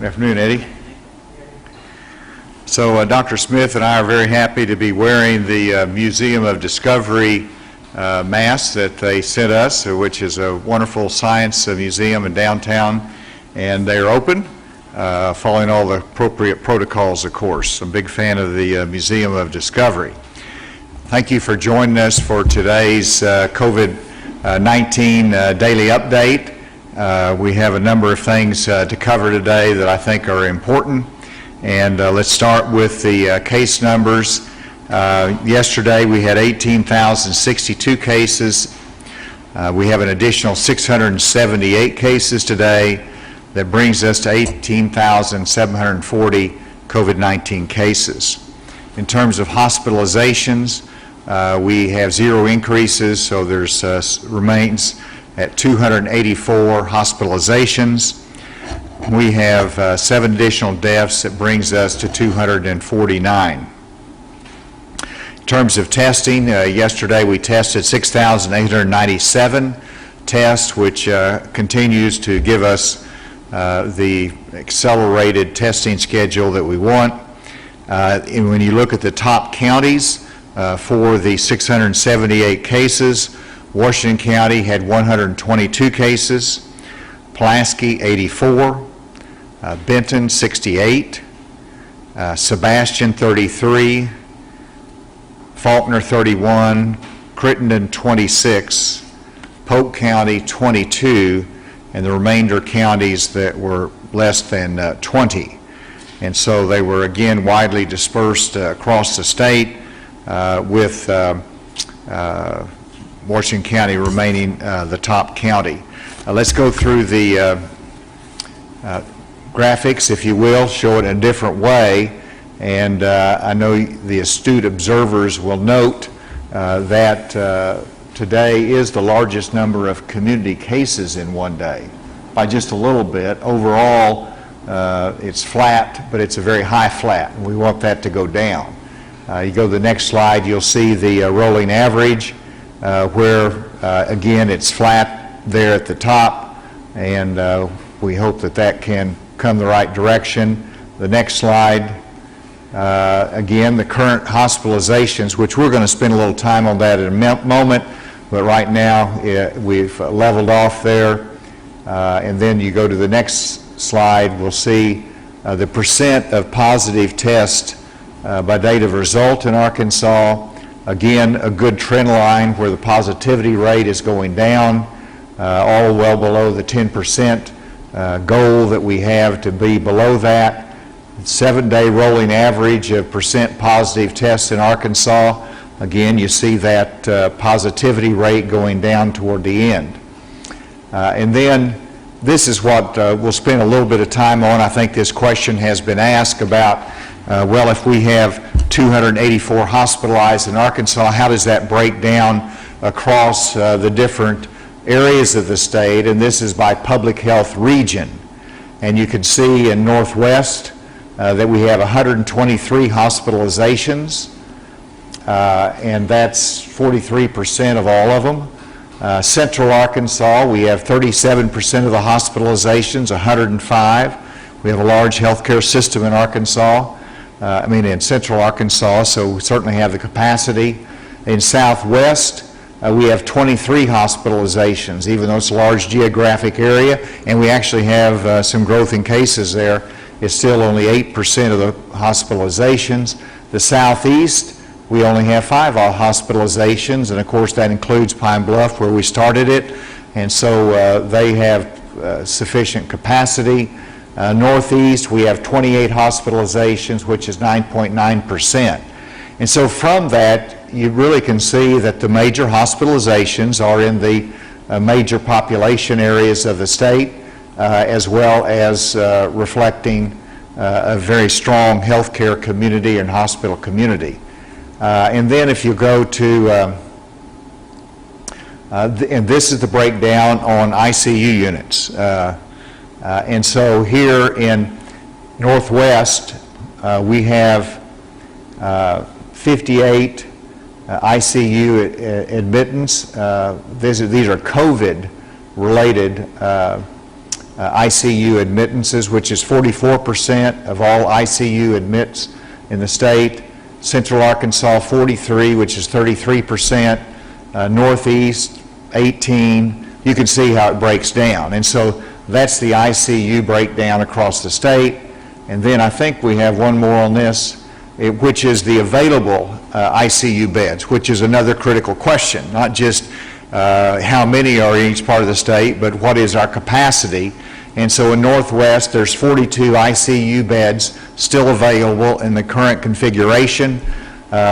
Good afternoon, Eddie. So Dr. Smith and I are very happy to be wearing the Museum of Discovery mask that they sent us, which is a wonderful science museum in downtown, and they are open, following all the appropriate protocols, of course. I'm a big fan of the Museum of Discovery. Thank you for joining us for today's COVID-19 daily update. We have a number of things to cover today that I think are important, and let's start with the case numbers. Yesterday we had 18,062 cases. We have an additional 678 cases today. That brings us to 18,740 COVID-19 cases. In terms of hospitalizations, we have 0 increases, so there's remains at 284 hospitalizations. We have 7 additional deaths. That brings us to 249. In terms of testing, yesterday we tested 6,897 tests, which continues to give us the accelerated testing schedule that we want. And when you look at the top counties for the 678 cases, Washington County had 122 cases, Pulaski 84, Benton 68, Sebastian 33, Faulkner 31, Crittenden 26, Polk County 22, and the remainder counties that were less than 20. And so they were again widely dispersed across the state with Washington County remaining the top county. Let's go through the graphics, if you will, show it in a different way. And I know the astute observers will note that today is the largest number of community cases in one day by just a little bit. Overall, it's flat, but it's a very high flat, and we want that to go down. You go to the next slide, you'll see the rolling average, where again it's flat there at the top, and we hope that that can come the right direction. The next slide, again, the current hospitalizations, which we're going to spend a little time on that in a moment, but right now we've leveled off there. And then you go to the next slide, we'll see the percent of positive tests by date of result in Arkansas. Again, a good trend line where the positivity rate is going down, all well below the 10% goal that we have to be below that. 7-day rolling average of percent positive tests in Arkansas. Again, you see that positivity rate going down toward the end. And then this is what we'll spend a little bit of time on. I think this question has been asked about, well, if we have 284 hospitalized in Arkansas, how does that break down across the different areas of the state? And this is by public health region. And you can see in Northwest that we have 123 hospitalizations, and that's 43% of all of them. Central Arkansas, we have 37% of the hospitalizations, 105. We have a large healthcare system in Arkansas, in Central Arkansas, so we certainly have the capacity. In Southwest, we have 23 hospitalizations, even though it's a large geographic area, and we actually have some growth in cases there. It's still only 8% of the hospitalizations. The Southeast, we only have 5 hospitalizations, and of course that includes Pine Bluff where we started it, and so they have sufficient capacity. Northeast, we have 28 hospitalizations, which is 9.9%. And so from that, you really can see that the major hospitalizations are in the major population areas of the state, as well as reflecting a very strong healthcare community and hospital community. And then if you go to, and this is the breakdown on ICU units. And so here in Northwest, we have 58 ICU admittance. These are COVID-related ICU admittances, which is 44% of all ICU admits in the state. Central Arkansas, 43, which is 33%. Northeast, 18. You can see how it breaks down. And so that's the ICU breakdown across the state. And then I think we have one more on this, which is the available ICU beds, which is another critical question. Not just how many are in each part of the state, but what is our capacity. And so in Northwest, there's 42 ICU beds still available in the current configuration.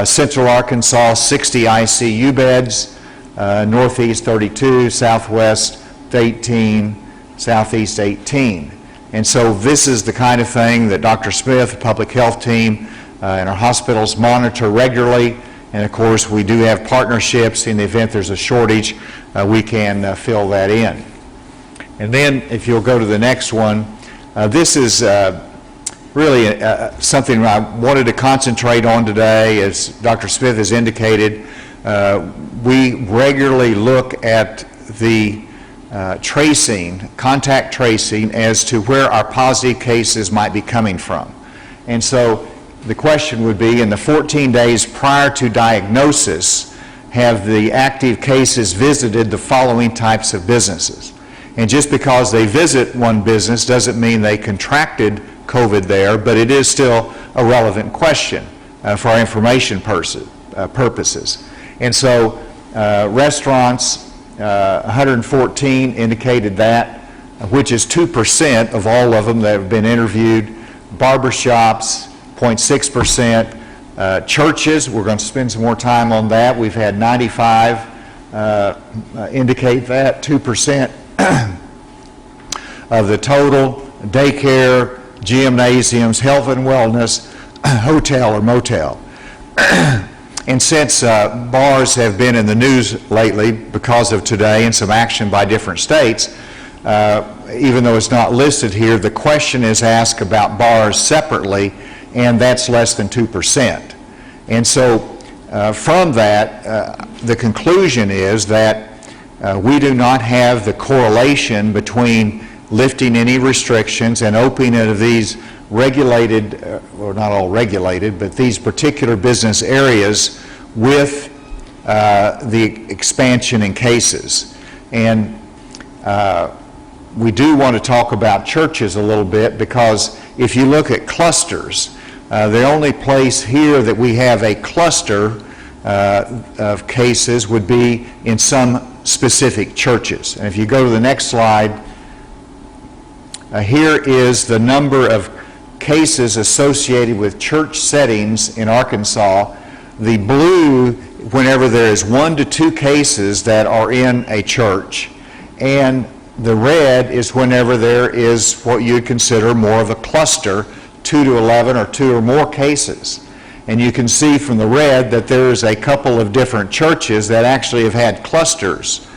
Central Arkansas, 60 ICU beds. Northeast, 32. Southwest, 18. Southeast, 18. And so this is the kind of thing that Dr. Smith, the public health team, and our hospitals monitor regularly. And of course, we do have partnerships. In the event there's a shortage, we can fill that in. And then, if you'll go to the next one, this is really something I wanted to concentrate on today. As Dr. Smith has indicated, we regularly look at the contact tracing, as to where our positive cases might be coming from. And so the question would be, in the 14 days prior to diagnosis, have the active cases visited the following types of businesses? And just because they visit one business doesn't mean they contracted COVID there, but it is still a relevant question for our information purposes. And so restaurants, 114 indicated that, which is 2% of all of them that have been interviewed. Barbershops, 0.6%. Churches, we're going to spend some more time on that. We've had 95 indicate that, 2% of the total. Daycare, gymnasiums, health and wellness, hotel or motel. And since bars have been in the news lately because of today and some action by different states, even though it's not listed here, the question is asked about bars separately, and that's less than 2%. And so from that, the conclusion is that we do not have the correlation between lifting any restrictions and opening of these regulated, well, not all regulated, but these particular business areas with the expansion in cases. And we do want to talk about churches a little bit, because if you look at clusters, the only place here that we have a cluster of cases would be in some specific churches. And if you go to the next slide, here is the number of cases associated with church settings in Arkansas. The blue, whenever there is 1 to 2 cases that are in a church, and the red is whenever there is what you'd consider more of a cluster, 2 to 11 or 2 or more cases. And you can see from the red that there's a couple of different churches that actually have had clusters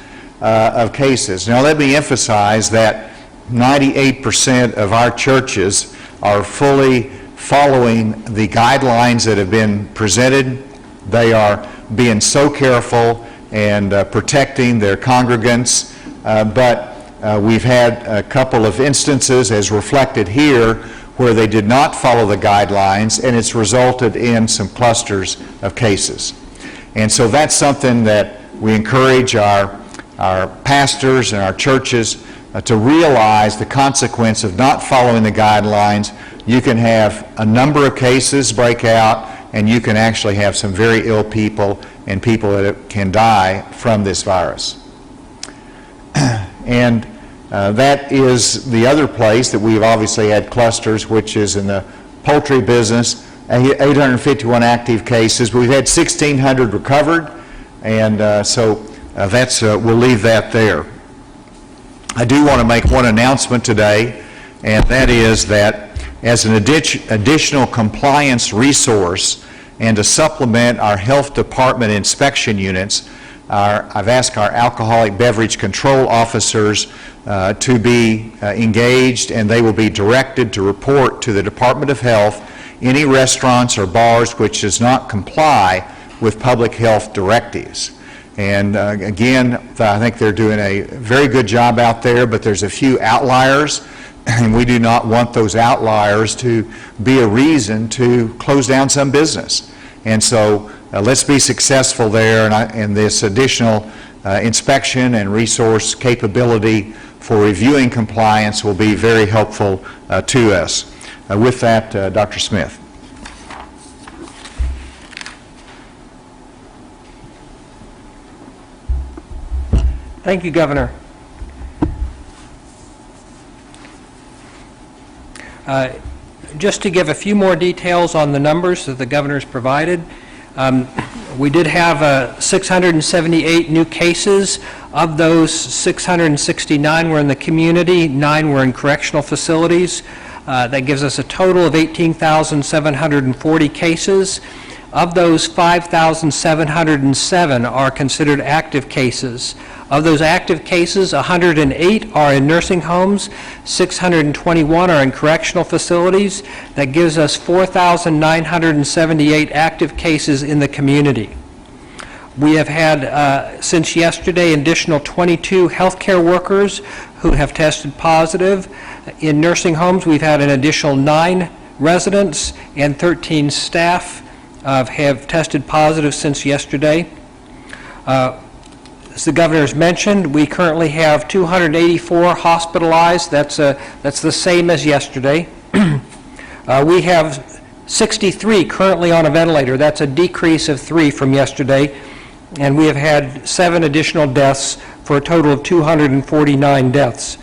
of cases. Now let me emphasize that 98% of our churches are fully following the guidelines that have been presented. They are being so careful and protecting their congregants, but we've had a couple of instances, as reflected here, where they did not follow the guidelines, and it's resulted in some clusters of cases. And so that's something that we encourage our pastors and our churches to realize the consequence of not following the guidelines. You can have a number of cases break out, and you can actually have some very ill people and people that can die from this virus. And that is the other place that we've obviously had clusters, which is in the poultry business. 851 active cases. We've had 1,600 recovered, and so we'll leave that there. I do want to make one announcement today, and that is that as an additional compliance resource and to supplement our health department inspection units, I've asked our alcoholic beverage control officers to be engaged, and they will be directed to report to the Department of Health any restaurants or bars which does not comply with public health directives. And again, I think they're doing a very good job out there, but there's a few outliers, and we do not want those outliers to be a reason to close down some business. And so let's be successful there, and this additional inspection and resource capability for reviewing compliance will be very helpful to us. With that, Dr. Smith. Thank you, Governor. Just to give a few more details on the numbers that the Governor's provided, we did have 678 new cases. Of those, 669 were in the community, 9 were in correctional facilities. That gives us a total of 18,740 cases. Of those, 5,707 are considered active cases. Of those active cases, 108 are in nursing homes, 621 are in correctional facilities. That gives us 4,978 active cases in the community. We have had, since yesterday, an additional 22 healthcare workers who have tested positive. In nursing homes, we've had an additional 9 residents and 13 staff have tested positive since yesterday. As the Governor has mentioned, we currently have 284 hospitalized. That's the same as yesterday. We have 63 currently on a ventilator. That's a decrease of 3 from yesterday. And we have had 7 additional deaths for a total of 249 deaths.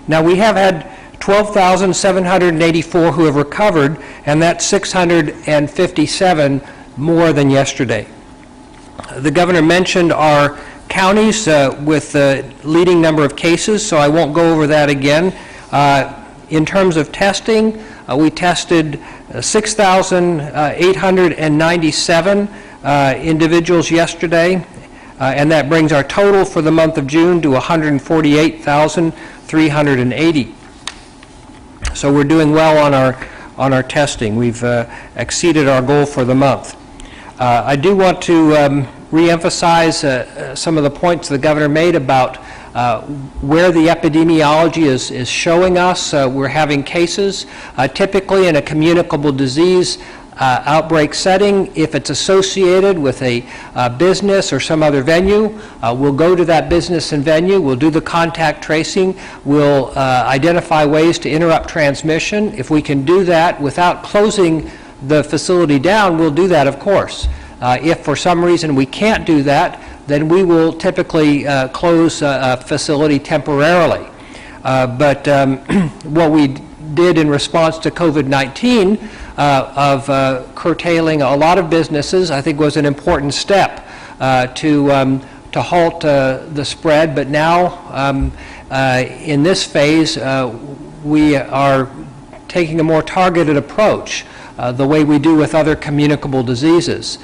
Now, we have had 12,784 who have recovered, and that's 657 more than yesterday. The Governor mentioned our counties with the leading number of cases, so I won't go over that again. In terms of testing, we tested 6,897 individuals yesterday, and that brings our total for the month of June to 148,380. So we're doing well on our testing. We've exceeded our goal for the month. I do want to re-emphasize some of the points the Governor made about where the epidemiology is showing us. We're having cases. Typically in a communicable disease outbreak setting, if it's associated with a business or some other venue, we'll go to that business and venue, we'll do the contact tracing, we'll identify ways to interrupt transmission. If we can do that without closing the facility down, we'll do that, of course. If for some reason we can't do that, then we will typically close a facility temporarily. But what we did in response to COVID-19 of curtailing a lot of businesses, I think was an important step to halt the spread. But now, in this phase, we are taking a more targeted approach, the way we do with other communicable diseases.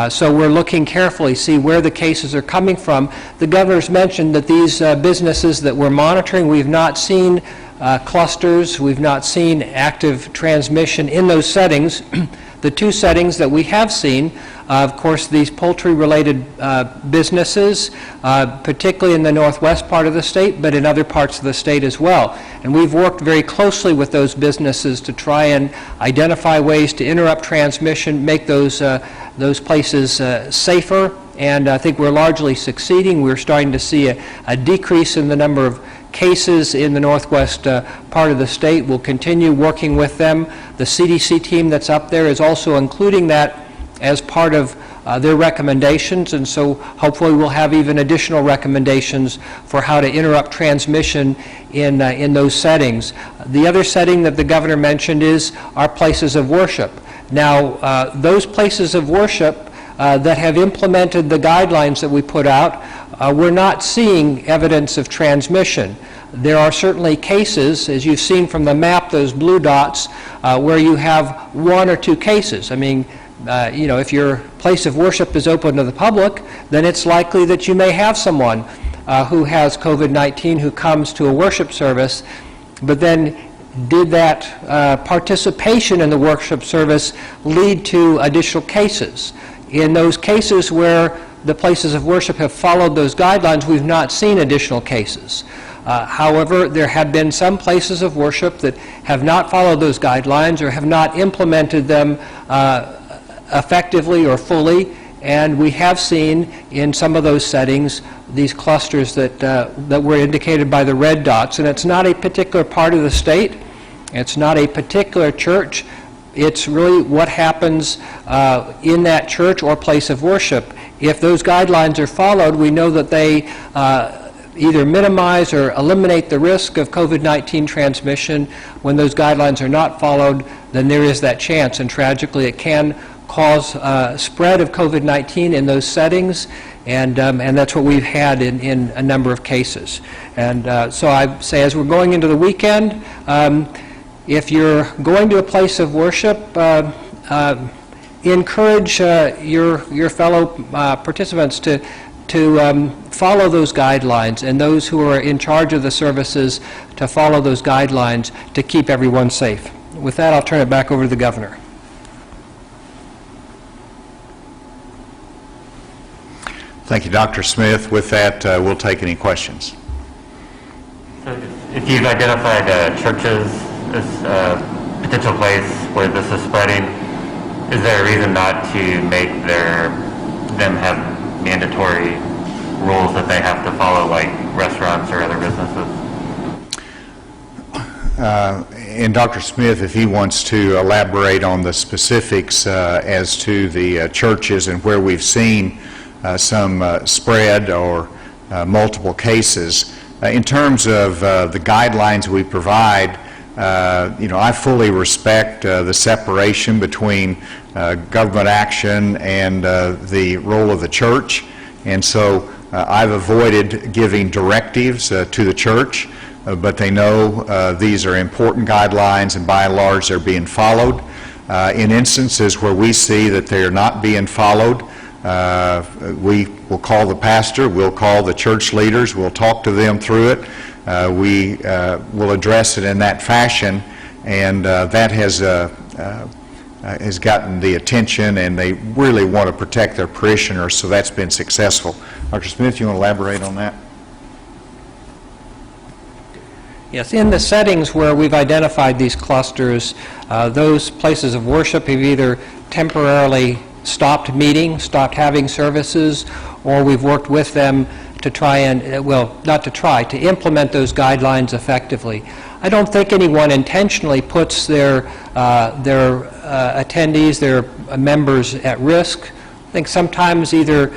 So we're looking carefully, see where the cases are coming from. The Governor's mentioned that these businesses that we're monitoring, we've not seen clusters, we've not seen active transmission in those settings. The 2 settings that we have seen, of course, these poultry-related businesses, particularly in the northwest part of the state, but in other parts of the state as well. And we've worked very closely with those businesses to try and identify ways to interrupt transmission, make those places safer, and I think we're largely succeeding. We're starting to see a decrease in the number of cases in the northwest part of the state. We'll continue working with them. The CDC team that's up there is also including that as part of their recommendations, and so hopefully we'll have even additional recommendations for how to interrupt transmission in those settings. The other setting that the Governor mentioned is our places of worship. Now, those places of worship that have implemented the guidelines that we put out, we're not seeing evidence of transmission. There are certainly cases, as you've seen from the map, those blue dots, where you have 1 or 2 cases. I mean, if your place of worship is open to the public, then it's likely that you may have someone who has COVID-19 who comes to a worship service, but then did that participation in the worship service lead to additional cases? In those cases where the places of worship have followed those guidelines, we've not seen additional cases. However, there have been some places of worship that have not followed those guidelines or have not implemented them effectively or fully, and we have seen in some of those settings these clusters that were indicated by the red dots. And it's not a particular part of the state, it's not a particular church, it's really what happens in that church or place of worship. If those guidelines are followed, we know that they either minimize or eliminate the risk of COVID-19 transmission. When those guidelines are not followed, then there is that chance, and tragically it can cause spread of COVID-19 in those settings, and that's what we've had in a number of cases. And so I say, as we're going into the weekend, if you're going to a place of worship, encourage your fellow participants to follow those guidelines, and those who are in charge of the services to follow those guidelines to keep everyone safe. With that, I'll turn it back over to the governor. Thank you, Dr. Smith. With that, we'll take any questions. So if you've identified churches as a potential place where this is spreading, is there a reason not to make them have mandatory rules that they have to follow, like restaurants or other businesses? And Dr. Smith, if he wants to elaborate on the specifics as to the churches and where we've seen some spread or multiple cases. In terms of the guidelines we provide, I fully respect the separation between government action and the role of the church, and so I've avoided giving directives to the church, but they know these are important guidelines, and by and large they're being followed. In instances where we see that they are not being followed, we will call the pastor, we'll call the church leaders, we'll talk to them through it. We will address it in that fashion, and that has gotten the attention, and they really want to protect their parishioners, so that's been successful. Dr. Smith, you want to elaborate on that? Yes, in the settings where we've identified these clusters, those places of worship have either temporarily stopped meeting, stopped having services, or we've worked with them to try and, well, not to try, to implement those guidelines effectively. I don't think anyone intentionally puts their attendees, their members at risk. I think sometimes either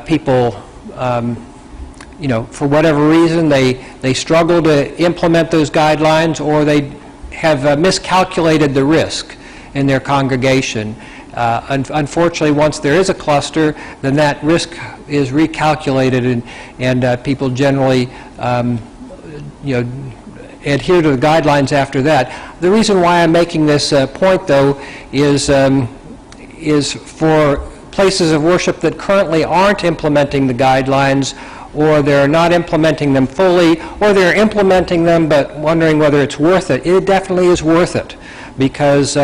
people, for whatever reason, they struggle to implement those guidelines, or they have miscalculated the risk in their congregation. Unfortunately, once there is a cluster, then that risk is recalculated, and people generally, adhere to the guidelines after that. The reason why I'm making this point, though, is for places of worship that currently aren't implementing the guidelines, or they're not implementing them fully, or they're implementing them but wondering whether it's worth it. It definitely is worth it, because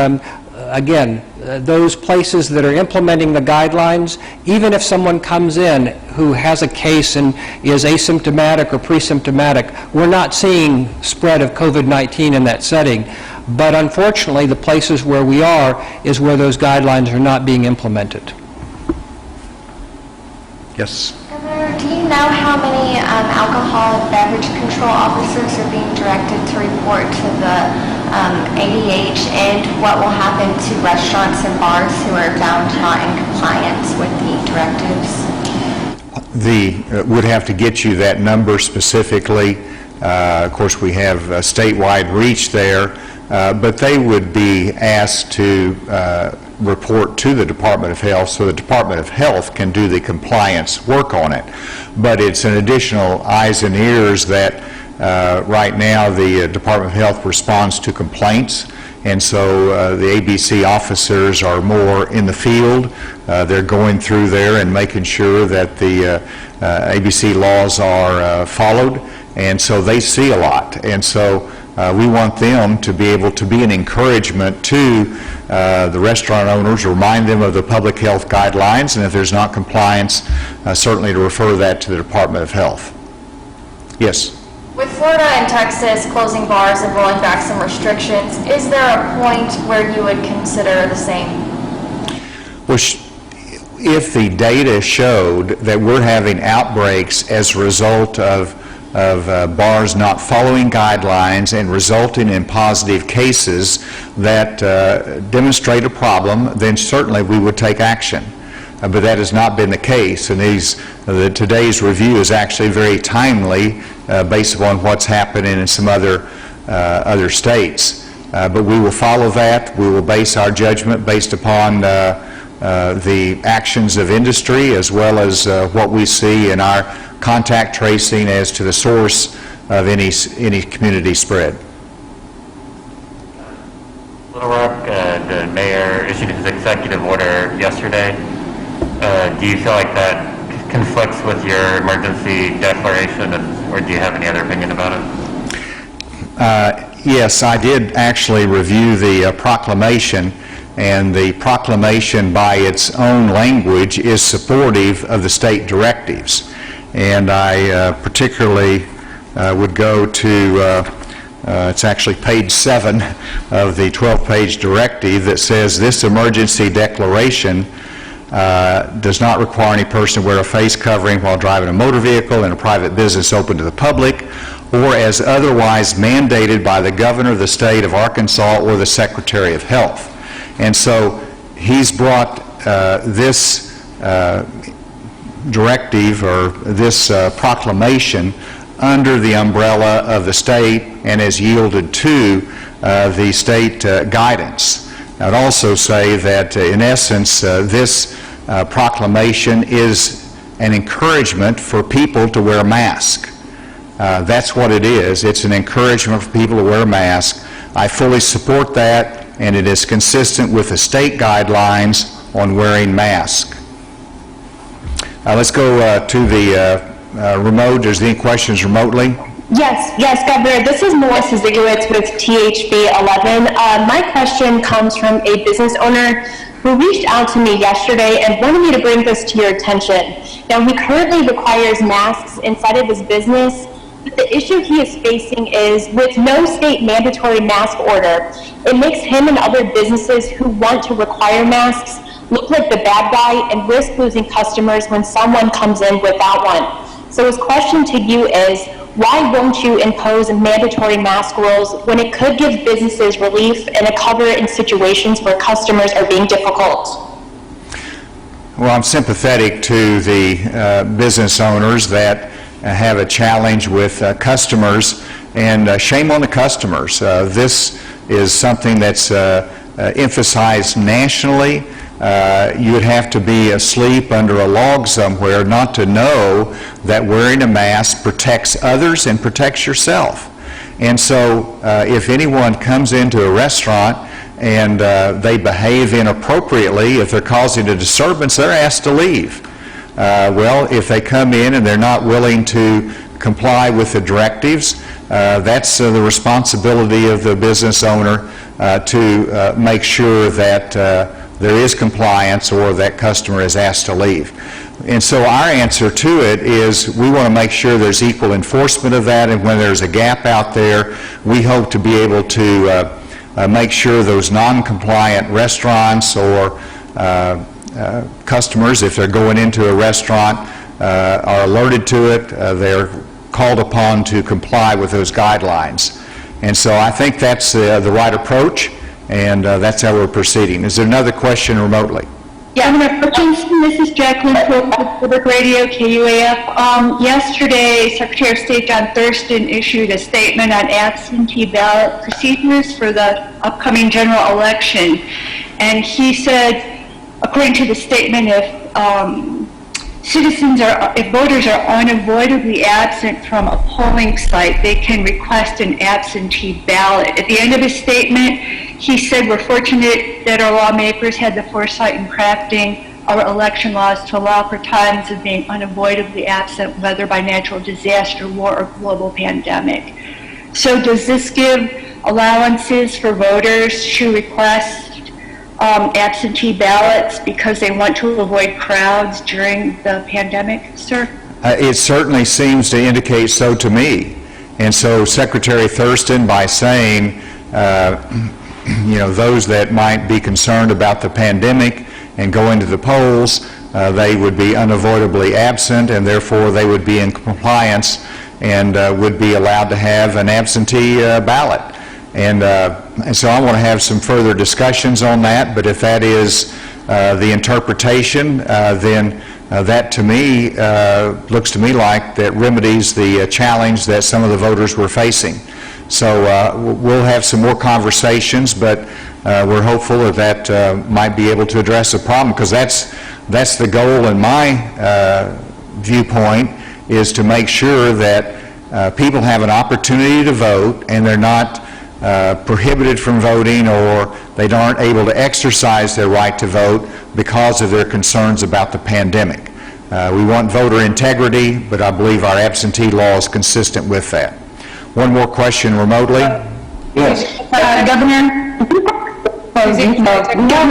again, those places that are implementing the guidelines, even if someone comes in who has a case and is asymptomatic or pre-symptomatic, we're not seeing spread of COVID-19 in that setting. But unfortunately, the places where we are is where those guidelines are not being implemented. Yes. Governor, do you know how many alcohol and beverage control officers are being directed to report to the ADH, and what will happen to restaurants and bars who are found not in compliance with the directives? Would have to get you that number specifically. Of course, we have statewide reach there, but they would be asked to report to the Department of Health, so the Department of Health can do the compliance work on it. But it's an additional eyes and ears that right now the Department of Health responds to complaints, and so the ABC officers are more in the field. They're going through there and making sure that the ABC laws are followed, and so they see a lot. And so we want them to be able to be an encouragement to the restaurant owners, remind them of the public health guidelines, and if there's not compliance, certainly to refer that to the Department of Health. Yes? With Florida and Texas closing bars and rolling back some restrictions, is there a point where you would consider the same? Well, if the data showed that we're having outbreaks as a result of bars not following guidelines and resulting in positive cases that demonstrate a problem, then certainly we would take action. But that has not been the case, and today's review is actually very timely based upon what's happening in some other states. But we will follow that. We will base our judgment based upon the actions of industry as well as what we see in our contact tracing as to the source of any community spread. Little Rock, the mayor issued his executive order yesterday. Do you feel like that conflicts with your emergency declaration, or do you have any other opinion about it? Yes, I did actually review the proclamation, and the proclamation by its own language is supportive of the state directives. And I particularly would go to, it's actually page 7 of the 12-page directive that says this emergency declaration does not require any person to wear a face covering while driving a motor vehicle in a private business open to the public, or as otherwise mandated by the governor of the state of Arkansas or the Secretary of Health. And so he's brought this directive or this proclamation under the umbrella of the state and has yielded to the state guidance. I would also say that in essence this proclamation is an encouragement for people to wear a mask. That's what it is. It's an encouragement for people to wear a mask. I fully support that, and it is consistent with the state guidelines on wearing masks. Let's go to the remote. Is there any questions remotely? Yes, Governor. This is Melissa Zigowitz with THB 11. My question comes from a business owner who reached out to me yesterday and wanted me to bring this to your attention. Now, he currently requires masks inside of his business, but the issue he is facing is with no state mandatory mask order, it makes him and other businesses who want to require masks look like the bad guy and risk losing customers when someone comes in without one. So his question to you is, why won't you impose mandatory mask rules when it could give businesses relief and a cover in situations where customers are being difficult? Well, I'm sympathetic to the business owners that have a challenge with customers, and shame on the customers. This is something that's emphasized nationally. You would have to be asleep under a log somewhere not to know that wearing a mask protects others and protects yourself. And so if anyone comes into a restaurant and they behave inappropriately, if they're causing a disturbance, they're asked to leave. Well, if they come in and they're not willing to comply with the directives, that's the responsibility of the business owner to make sure that there is compliance or that customer is asked to leave. And so our answer to it is we want to make sure there's equal enforcement of that, and when there's a gap out there, we hope to be able to make sure those non-compliant restaurants or customers, if they're going into a restaurant, are alerted to it. They're called upon to comply with those guidelines. And so I think that's the right approach, and that's how we're proceeding. Is there another question remotely? Yeah, Governor Hutchinson, this is Jacqueline Pope with Public Radio, KUAF. Yesterday, Secretary of State John Thurston issued a statement on absentee ballot procedures for the upcoming general election. And he said, according to the statement, if voters are unavoidably absent from a polling site, they can request an absentee ballot. At the end of his statement, he said, we're fortunate that our lawmakers had the foresight in crafting our election laws to allow for times of being unavoidably absent, whether by natural disaster, war, or global pandemic. So does this give allowances for voters to request absentee ballots because they want to avoid crowds during the pandemic, sir? It certainly seems to indicate so to me. And so Secretary Thurston, by saying, those that might be concerned about the pandemic and go into the polls, they would be unavoidably absent, and therefore they would be in compliance and would be allowed to have an absentee ballot. And so I want to have some further discussions on that, but if that is the interpretation, then that to me looks to me like that remedies the challenge that some of the voters were facing. So we'll have some more conversations, but we're hopeful that that might be able to address the problem, because that's the goal in my viewpoint, is to make sure that people have an opportunity to vote and they're not prohibited from voting, or they aren't able to exercise their right to vote because of their concerns about the pandemic. We want voter integrity, but I believe our absentee law is consistent with that. One more question remotely. Yes. Governor,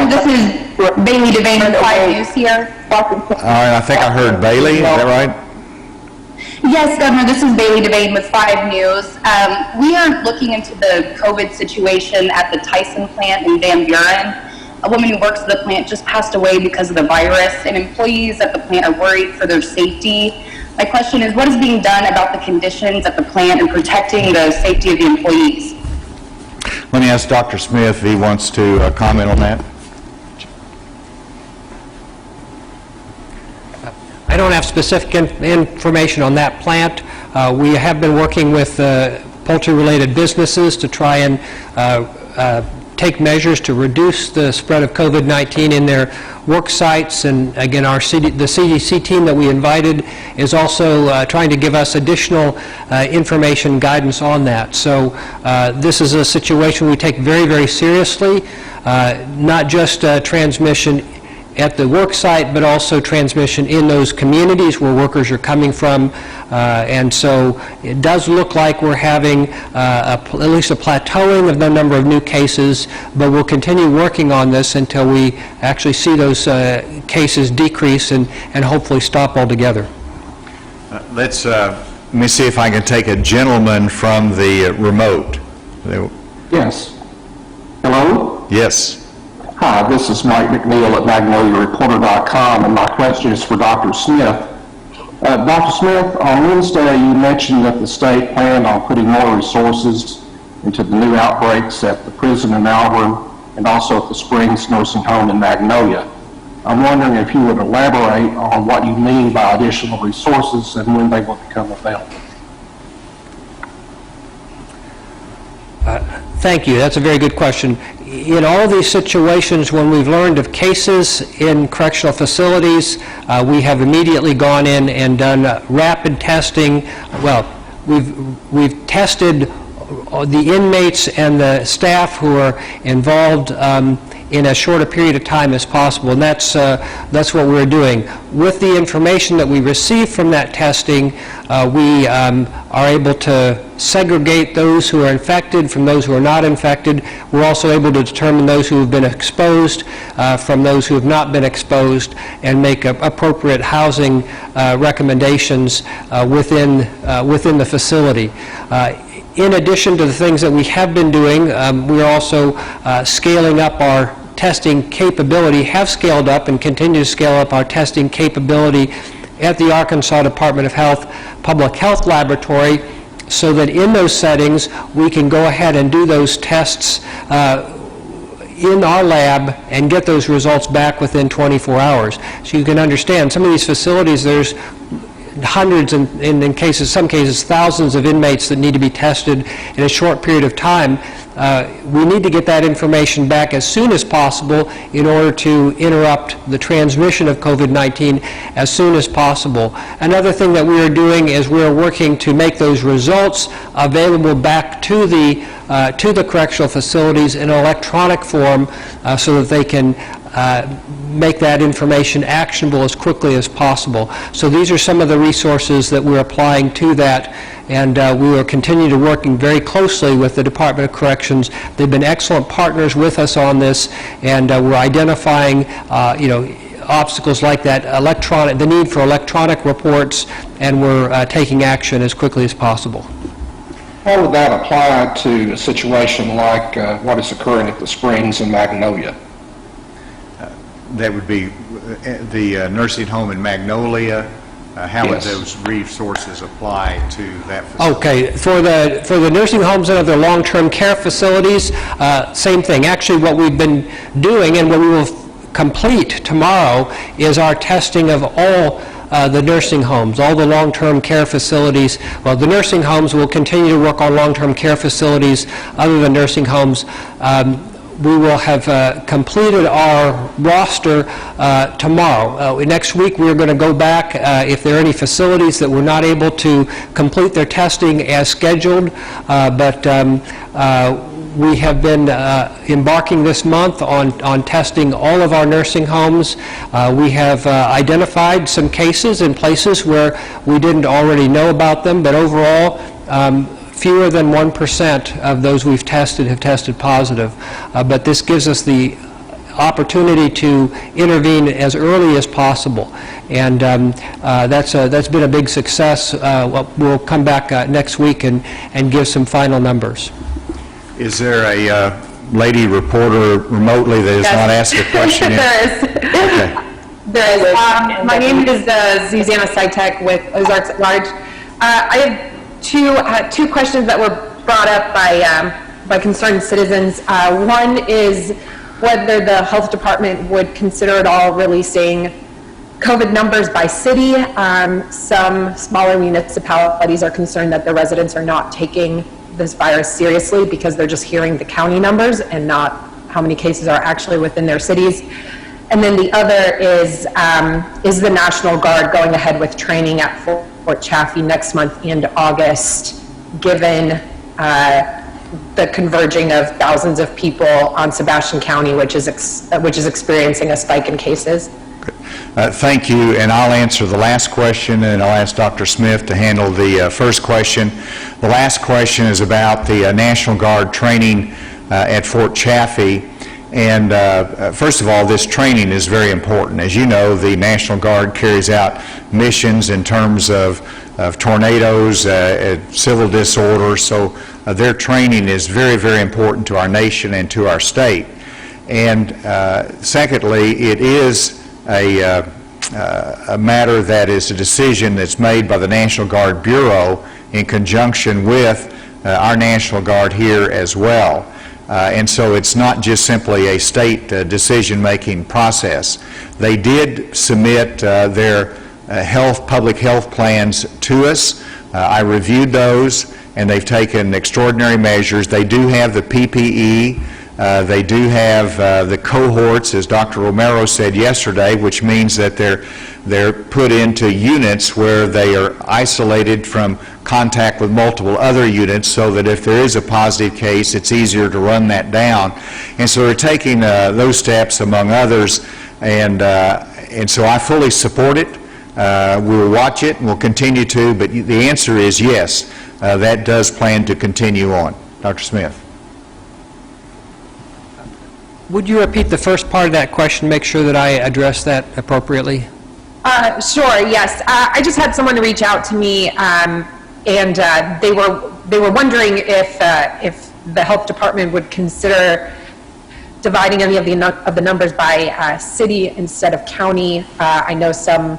this is Bailey Devane with 5 News here. All right, I think I heard Bailey, is that right? Yes, Governor, this is Bailey Devane with 5 News. We are looking into the COVID situation at the Tyson plant in Van Buren. A woman who works at the plant just passed away because of the virus, and employees at the plant are worried for their safety. My question is, what is being done about the conditions at the plant and protecting the safety of the employees? Let me ask Dr. Smith if he wants to comment on that. I don't have specific information on that plant. We have been working with poultry-related businesses to try and take measures to reduce the spread of COVID-19 in their work sites. And again, the CDC team that we invited is also trying to give us additional information guidance on that. So this is a situation we take very, very seriously, not just transmission at the work site, but also transmission in those communities where workers are coming from. And so it does look like we're having at least a plateauing of the number of new cases, but we'll continue working on this until we actually see those cases decrease and hopefully stop altogether. Let me see if I can take a gentleman from the remote. Yes. Hello? Yes. Hi, this is Mike McNeil at MagnoliaReporter.com, and my question is for Dr. Smith. Dr. Smith, on Wednesday you mentioned that the state planned on putting more resources into the new outbreaks at the prison in Malvern and also at the Springs Nursing Home in Magnolia. I'm wondering if you would elaborate on what you mean by additional resources and when they will become available. Thank you. That's a very good question. In all of these situations, when we've learned of cases in correctional facilities, we have immediately gone in and done rapid testing. Well, we've tested the inmates and the staff who are involved in as short a period of time as possible, and that's what we're doing. With the information that we receive from that testing, we are able to segregate those who are infected from those who are not infected. We're also able to determine those who have been exposed from those who have not been exposed, and make appropriate housing recommendations within the facility. In addition to the things that we have been doing, we're also scaling up our testing capability, have scaled up and continue to scale up our testing capability at the Arkansas Department of Health Public Health Laboratory, so that in those settings we can go ahead and do those tests in our lab and get those results back within 24 hours. So you can understand, some of these facilities, there's hundreds and in some cases thousands of inmates that need to be tested in a short period of time. We need to get that information back as soon as possible in order to interrupt the transmission of COVID-19 as soon as possible. Another thing that we are doing is we are working to make those results available back to the correctional facilities in an electronic form, so that they can make that information actionable as quickly as possible. So these are some of the resources that we're applying to that, and we will continue to working very closely with the Department of Corrections. They've been excellent partners with us on this, and we're identifying, obstacles like that, the need for electronic reports, and we're taking action as quickly as possible. How would that apply to a situation like what is occurring at the Springs in Magnolia? That would be the nursing home in Magnolia. How would Yes. those resources apply to that facility? Okay, for the nursing homes and other long-term care facilities, same thing. Actually, what we've been doing and what we will complete tomorrow is our testing of all the nursing homes, all the long-term care facilities. Well, the nursing homes will continue to work on long-term care facilities other than nursing homes. We will have completed our roster tomorrow. Next week, we're going to go back if there are any facilities that were not able to complete their testing as scheduled, but we have been embarking this month on testing all of our nursing homes. We have identified some cases in places where we didn't already know about them, but overall, fewer than 1% of those we've tested have tested positive. But this gives us the opportunity to intervene as early as possible. And that's been a big success. We'll come back next week and give some final numbers. Is there a lady reporter remotely that has not asked a question yet? There is. Okay. There is. My name is Zuzanna Sitek with Ozarks at Large. I have two questions that were brought up by concerned citizens. One is whether the health department would consider at all releasing COVID numbers by city. Some smaller municipalities are concerned that their residents are not taking this virus seriously because they're just hearing the county numbers and not how many cases are actually within their cities. And then the other is the National Guard going ahead with training at Fort Chaffee next month and August, given the converging of thousands of people on Sebastian County, which is experiencing a spike in cases? Thank you, and I'll answer the last question, and I'll ask Dr. Smith to handle the first question. The last question is about the National Guard training at Fort Chaffee. And first of all, this training is very important. As you know, the National Guard carries out missions in terms of tornadoes, civil disorder, so their training is very, very important to our nation and to our state. And secondly, it is a matter that is a decision that's made by the National Guard Bureau in conjunction with our National Guard here as well. And so it's not just simply a state decision-making process. They did submit their public health plans to us. I reviewed those, and they've taken extraordinary measures. They do have the PPE. They do have the cohorts, as Dr. Romero said yesterday, which means that they're put into units where they are isolated from contact with multiple other units, so that if there is a positive case, it's easier to run that down. And so we're taking those steps, among others, and so I fully support it. We'll watch it, and we'll continue to, but the answer is yes, that does plan to continue on. Dr. Smith. Would you repeat the first part of that question, make sure that I address that appropriately? Sure, yes. I just had someone reach out to me, and they were wondering if the health department would consider dividing any of the numbers by city instead of county. I know some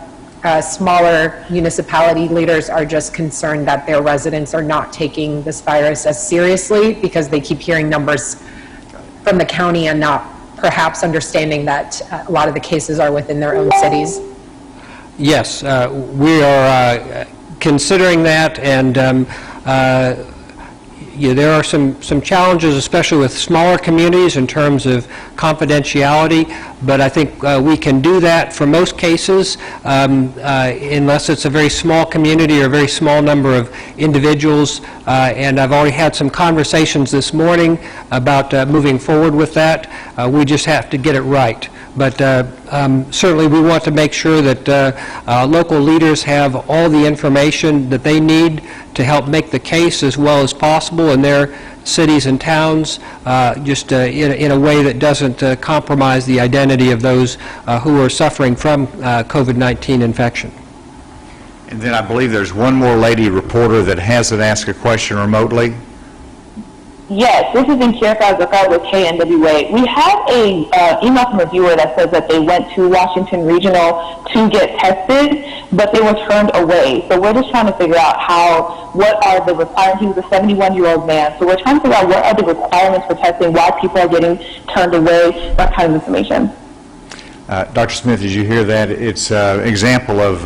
smaller municipality leaders are just concerned that their residents are not taking this virus as seriously because they keep hearing numbers from the county and not perhaps understanding that a lot of the cases are within their own cities. Yes, we are considering that, and there are some challenges, especially with smaller communities in terms of confidentiality, but I think we can do that for most cases unless it's a very small community or a very small number of individuals, and I've already had some conversations this morning about moving forward with that. We just have to get it right. But certainly, we want to make sure that local leaders have all the information that they need to help make the case as well as possible in their cities and towns, just in a way that doesn't compromise the identity of those who are suffering from COVID-19 infection. And then I believe there's one more lady reporter that hasn't asked a question remotely. Yes, this is Inkira Zakar with KNWA. We have a email from a viewer that says that they went to Washington Regional to get tested, but they were turned away. So we're just trying to figure out what are the requirements. He was a 71-year-old man. So we're trying to figure out what are the requirements for testing, why people are getting turned away, that kind of information. Dr. Smith, did you hear that? It's an example of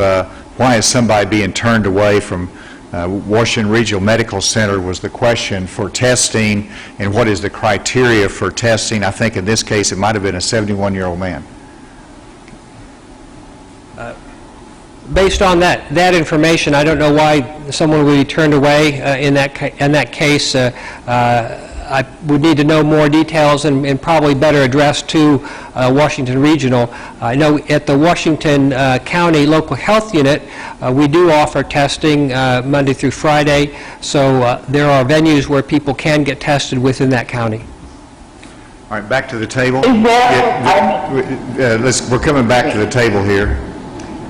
why is somebody being turned away from Washington Regional Medical Center was the question for testing, and what is the criteria for testing. I think in this case it might have been a 71-year-old man. Based on that information, I don't know why someone would be turned away in that case. I would need to know more details and probably better addressed to Washington Regional. I know at the Washington County Local Health Unit, we do offer testing Monday through Friday, so there are venues where people can get tested within that county. All right, back to the table. Is there, We're coming back to the table here.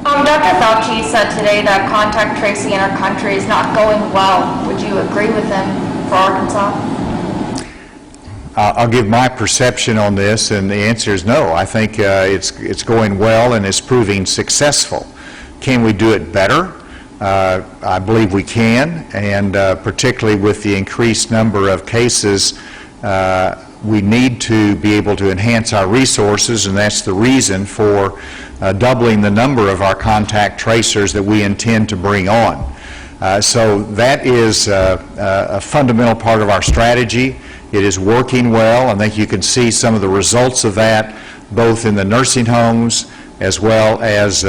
Dr. Fauci said today that contact tracing in our country is not going well. Would you agree with him for Arkansas? I'll give my perception on this, and the answer is no. I think it's going well and it's proving successful. Can we do it better? I believe we can, and particularly with the increased number of cases, we need to be able to enhance our resources, and that's the reason for doubling the number of our contact tracers that we intend to bring on. So that is a fundamental part of our strategy. It is working well. I think you can see some of the results of that, both in the nursing homes as well as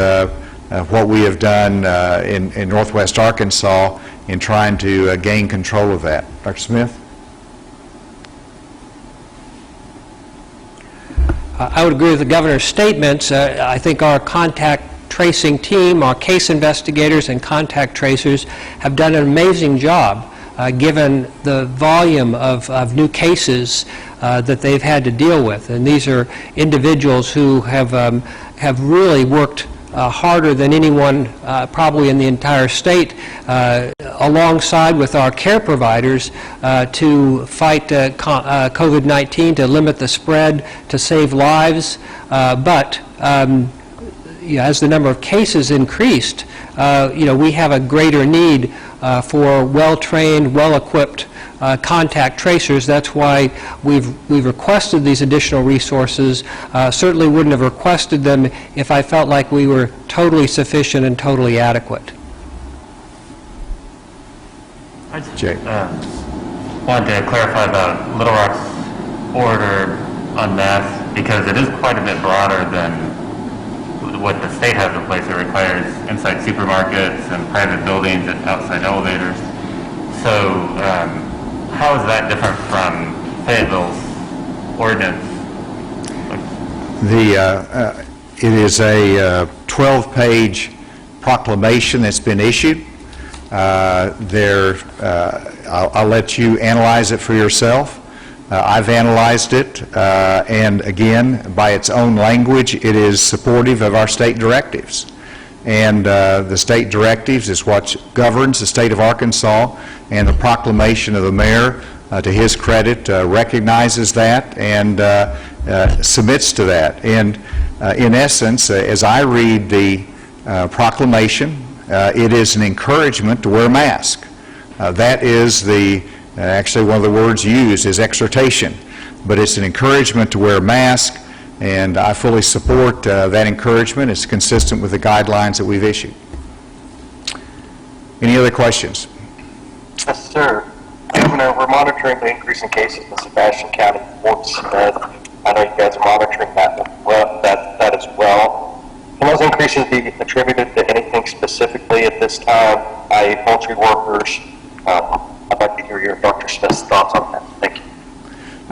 what we have done in Northwest Arkansas in trying to gain control of that. Dr. Smith? I would agree with the governor's statements. I think our contact tracing team, our case investigators and contact tracers have done an amazing job given the volume of new cases that they've had to deal with. And these are individuals who have really worked harder than anyone probably in the entire state, alongside with our care providers to fight COVID-19, to limit the spread, to save lives. But as the number of cases increased, we have a greater need for well-trained, well-equipped contact tracers. That's why we've requested these additional resources. Certainly wouldn't have requested them if I felt like we were totally sufficient and totally adequate. I just wanted to clarify about Little Rock's order on masks, because it is quite a bit broader than what the state has in place. It requires inside supermarkets and private buildings and outside elevators. So how is that different from Fayetteville's ordinance? It is a 12-page proclamation that's been issued. I'll let you analyze it for yourself. I've analyzed it, and again, by its own language, it is supportive of our state directives. And the state directives is what governs the state of Arkansas, and the proclamation of the mayor, to his credit, recognizes that and submits to that. And in essence, as I read the proclamation, it is an encouragement to wear a mask. That is actually one of the words used is exhortation, but it's an encouragement to wear a mask, and I fully support that encouragement. It's consistent with the guidelines that we've issued. Any other questions? Yes, sir. Governor, we're monitoring the increase in cases in Sebastian County, Fort Smith. I know you guys are monitoring that as well. Can those increases be attributed to anything specifically at this time, i.e. poultry workers? I'd like to hear your Dr. Smith's thoughts on that. Thank you.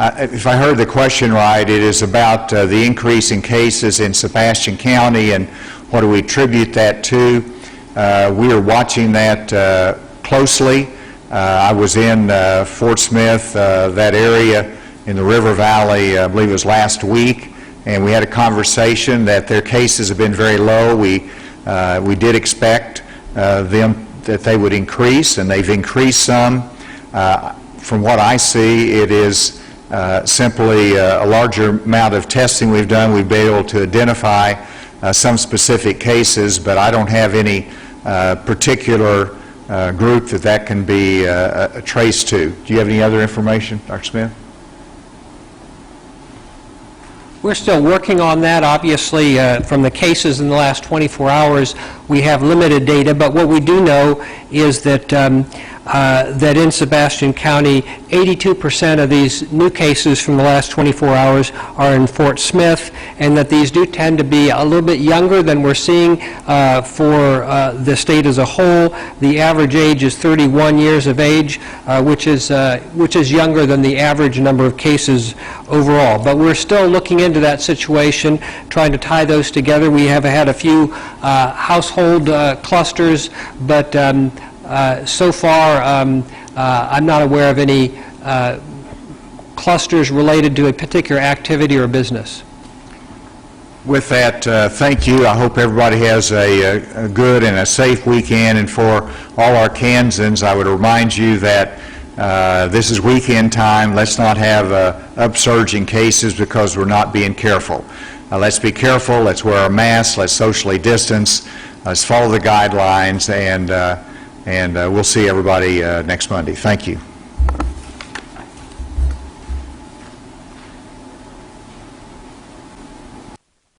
If I heard the question right, it is about the increase in cases in Sebastian County and what do we attribute that to. We are watching that closely. I was in Fort Smith, that area in the River Valley, I believe it was last week, and we had a conversation that their cases have been very low. We did expect them that they would increase, and they've increased some. From what I see, it is simply a larger amount of testing we've done. We've been able to identify some specific cases, but I don't have any particular group that can be traced to. Do you have any other information, Dr. Smith? We're still working on that. Obviously, from the cases in the last 24 hours, we have limited data, but what we do know is that that in Sebastian County, 82% of these new cases from the last 24 hours are in Fort Smith, and that these do tend to be a little bit younger than we're seeing for the state as a whole. The average age is 31 years of age, which is younger than the average number of cases overall. But we're still looking into that situation, trying to tie those together. We have had a few household clusters, but so far, I'm not aware of any clusters related to a particular activity or business. With that, thank you. I hope everybody has a good and a safe weekend. And for all our Kansans, I would remind you that this is weekend time. Let's not have upsurge in cases because we're not being careful. Let's be careful. Let's wear our masks. Let's socially distance. Let's follow the guidelines. And we'll see everybody next Monday. Thank you.